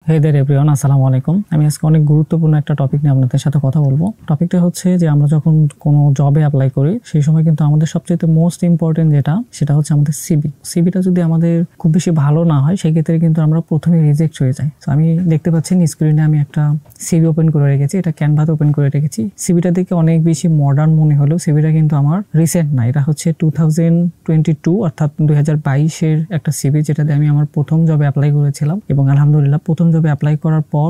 Hey there everyone আসসালামু আলাইকুম। আমি আজকে অনেক গুরুত্বপূর্ণ একটা টপিক নিয়ে আপনাদের সাথে কথা বলবো। টপিকটা হচ্ছে যে আমরা যখন কোনো জবে অ্যাপ্লাই করি সেই সময় কিন্তু আমাদের সবচেয়ে মোস্ট ইম্পর্টেন্ট সেটা হচ্ছে আমাদের সিভি। সিভিটা যদি আমাদের খুব বেশি ভালো না হয় সেই ক্ষেত্রে কিন্তু আমরা প্রথমে রিজেক্ট হয়ে যাই। তো আমি দেখতে পাচ্ছেন স্ক্রিনে আমি একটা সিভি ওপেন করে রেখেছি, এটা ক্যানভাতে ওপেন করে রেখেছি। সিভিটা দেখে অনেক বেশি মডার্ন মনে হলেও সিভিটা কিন্তু আমার রিসেন্ট না, এটা হচ্ছে 2022 অর্থাৎ 2022 এর একটা সিভি, যেটাতে আমি আমার প্রথম জবে অ্যাপ্লাই করেছিলাম এবং আলহামদুলিল্লাহ প্রথম জবে অ্যাপ্লাই করার পর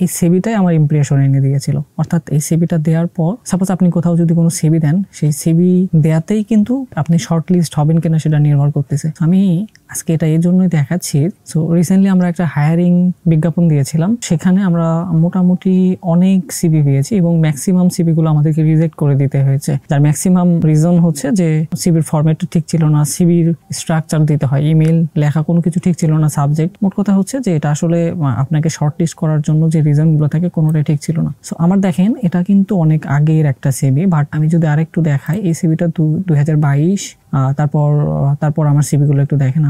এই সিভিটাই আমার ইমপ্রেশন এনে দিয়েছিল। অর্থাৎ এই সিভিটা দেওয়ার পর সাপোজ আপনি কোথাও যদি কোনো সিভি দেন, সেই সিভি দেয়াতেই কিন্তু আপনি শর্ট লিস্ট হবেন কিনা সেটা নির্ভর করতেছে। আমি আজকে এটা এই জন্যই দেখাচ্ছি। সো রিসেন্টলি আমরা একটা হায়ারিং বিজ্ঞাপন দিয়েছিলাম, সেখানে আমরা মোটামুটি অনেক সিভি পেয়েছি এবং ম্যাক্সিমাম সিভিগুলো আমাদেরকে রিজেক্ট করে দিতে হয়েছে। যার ম্যাক্সিমাম রিজন হচ্ছে যে সিভির ফরম্যাটটা ঠিক ছিল না, সিভির স্ট্রাকচার দিতে হয়, ইমেল লেখা কোনো কিছু ঠিক ছিল না, সাবজেক্ট। মোট কথা হচ্ছে যে এটা আসলে আপনাকে শর্ট লিস্ট করার জন্য যে রিজনগুলো থাকে কোনোটাই ঠিক ছিল না। সো আমার দেখেন এটা কিন্তু অনেক আগের একটা সিভি, বাট আমি যদি আরেকটু দেখাই, এই সিভিটা 2022। তারপর আমার সিভিগুলো একটু দেখেন,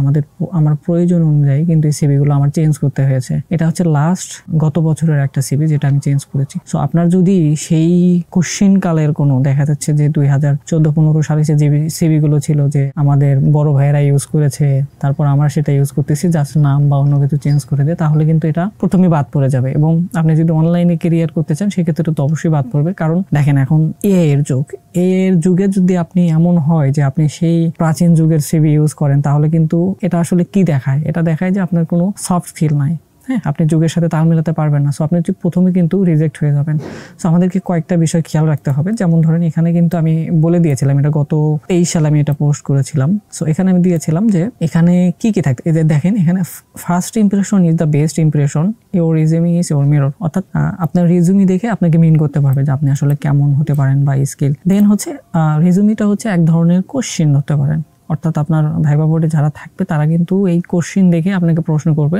আমার প্রয়োজন অনুযায়ী কিন্তু এই সিভিগুলো আমার চেঞ্জ করতে হয়েছে। এটা হচ্ছে লাস্ট গত বছরের একটা সিভি যেটা আমি চেঞ্জ করেছি। সো আপনার যদি সেই কোশ্চিন কালের কোনো দেখা যাচ্ছে যে 2014-15 সালে যে সিভিগুলো ছিল যে আমাদের বড় ভাইয়েরা ইউজ করেছে, তারপর আমরা সেটা ইউজ করতেছি, জাস্ট নাম বা অন্য কিছু চেঞ্জ করে দেয়, তাহলে কিন্তু এটা প্রথমে বাদ পড়ে যাবে। এবং আপনি যদি অনলাইনে কেরিয়ার করতে চান সেক্ষেত্রে তো অবশ্যই বাদ পড়বে, কারণ দেখেন এখন এআই এর যুগ। এর যুগে যদি আপনি এমন হয় যে আপনি সেই প্রাচীন যুগের সিভি ইউজ করেন, তাহলে কিন্তু এটা আসলে কি দেখায়? এটা দেখায় যে আপনার কোনো সফট স্কিল নাই। হ্যাঁ, আপনি যুগের সাথে তাল মেলাতে পারবেন না। সো আপনি প্রথমে কিন্তু রিজেক্ট হয়ে যাবেন। সো আমাদেরকে কয়েকটা বিষয় খেয়াল রাখতে হবে। যেমন ধরেন এখানে কিন্তু আমি বলে দিয়েছিলাম, এটা গত 23 সালে আমি এটা পোস্ট করেছিলাম। সো এখানে আমি দিয়েছিলাম যে এখানে কি কি থাকতে, এদের দেখেন এখানে first impression is the best impression, your resume is your mirror. অর্থাৎ আপনার রিজিউমি দেখে আপনাকে মিন করতে পারবে যে আপনি আসলে কেমন হতে পারেন বা স্কিল। দেন হচ্ছে রিজিউমিটা হচ্ছে এক ধরনের কোশ্চেন হতে পারেন। অর্থাৎ আপনার ভাইবা বোর্ডে যারা থাকবে তারা কিন্তু এই কোশ্চেন দেখে আপনাকে প্রশ্ন করবে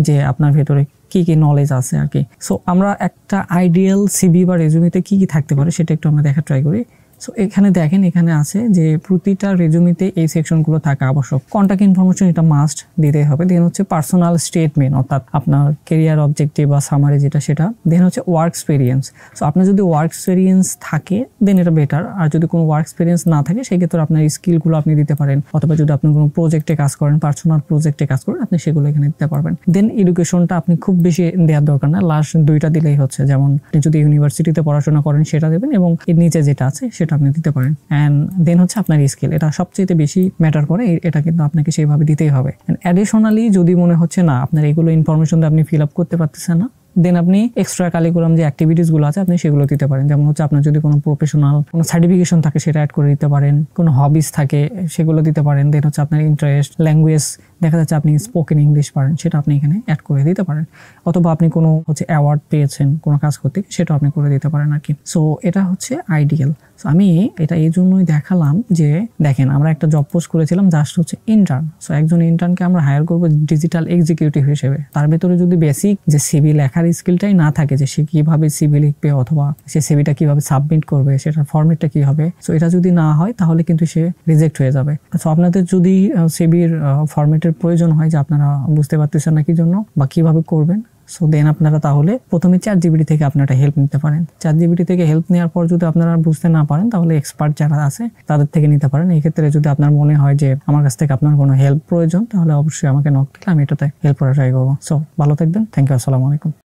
যে আপনার ভেতরে কি কি নলেজ আছে আর কি। সো আমরা একটা আইডিয়াল সিভি বা রেজুমিতে কি কি থাকতে পারে সেটা একটু আমরা দেখা ট্রাই করি। সো এখানে দেখেন, এখানে আছে যে প্রতিটা রেজুমিতে এই সেকশনগুলো থাকা আবশ্যক। কন্টাক্ট ইনফরমেশন এটা মাস্ট দিতেই হবে। দেন হচ্ছে পার্সোনাল স্টেটমেন্ট, অর্থাৎ আপনার কেরিয়ার অবজেক্টিভ বা সামারি যেটা সেটা। দেন হচ্ছে ওয়ার্ক এক্সপিরিয়েন্স। সো আপনার যদি ওয়ার্ক এক্সপিরিয়েন্স থাকে দেন এটা বেটার, আর যদি কোনো ওয়ার্ক এক্সপিরিয়েন্স না থাকে সেক্ষেত্রে আপনার স্কিলগুলো আপনি দিতে পারেন, অথবা যদি আপনি কোনো প্রজেক্টে কাজ করেন, পার্সোনাল প্রজেক্টে কাজ করেন, আপনি সেগুলো এখানে দিতে পারবেন। দেন এডুকেশনটা আপনি খুব বেশি দেওয়ার দরকার না, লাস্ট 2টা দিলেই হচ্ছে। যেমন আপনি যদি ইউনিভার্সিটিতে পড়াশোনা করেন সেটা দেবেন এবং এর নিচে যেটা আছে সেটা আপনি দিতে পারেন। অ্যান্ড দেন হচ্ছে আপনার স্কিল, এটা সবচেয়ে বেশি ম্যাটার করে, এটা কিন্তু আপনাকে সেইভাবে দিতেই হবে। অ্যাডিশনালি যদি মনে হচ্ছে না আপনার এগুলো ইনফরমেশন আপনি ফিল আপ করতে পারতেছেন না, দেন আপনি এক্সট্রা কারিকুলাম যে অ্যাক্টিভিটিস গুলো আছে আপনি সেগুলো দিতে পারেন। যেমন হচ্ছে আপনার যদি কোনো প্রফেশনাল কোনো সার্টিফিকেশন থাকে সেটা অ্যাড করে দিতে পারেন, কোনো হবিস থাকে সেগুলো দিতে পারেন। দেন হচ্ছে আপনার ইন্টারেস্ট, ল্যাঙ্গুয়েজ, দেখা যাচ্ছে আপনি স্পোকেন ইংলিশ পারেন, সেটা আপনি এখানে অ্যাড করে দিতে পারেন। অথবা আপনি কোনো হচ্ছে অ্যাওয়ার্ড পেয়েছেন কোনো কাজ করতে, সেটা আপনি করে দিতে পারেন আর কি। সো এটা হচ্ছে আইডিয়াল। আমি এটা এই জন্যই দেখালাম যে দেখেন আমরা একটা জব পোস্ট করেছিলাম জাস্ট হচ্ছে ইন্টার্ন। সো একজন ইন্টার্নকে আমরা হায়ার করবো ডিজিটাল এক্সিকিউটিভ হিসেবে। তার ভেতরে যদি বেসিক যে সিভি লেখার স্কিলটাই না থাকে, যে সে কিভাবে সিভি লিখবে অথবা সে সিভিটা কিভাবে সাবমিট করবে, সেটার ফরম্যাটটা কি হবে, সো এটা যদি না হয় তাহলে কিন্তু সে রিজেক্ট হয়ে যাবে। সো আপনাদের যদি সিভির ফরম্যাটের প্রয়োজন হয় যে আপনারা বুঝতে পারতেছেন না কি জন্য বা কিভাবে করবেন, সো দেন আপনারা তাহলে প্রথমে ChatGPT থেকে আপনারা হেল্প নিতে পারেন। ChatGPT থেকে হেল্প নেওয়ার পর যদি আপনারা বুঝতে না পারেন তাহলে এক্সপার্ট যারা আছে তাদের থেকে নিতে পারেন। এই ক্ষেত্রে যদি আপনার মনে হয় যে আমার কাছ থেকে আপনার কোনো হেল্প প্রয়োজন, তাহলে অবশ্যই আমাকে নক দিলে আমি এটাতে হেল্প করা ট্রাই করবো। সো ভালো থাকবেন, থ্যাংক ইউ, আসসালামু আলাইকুম।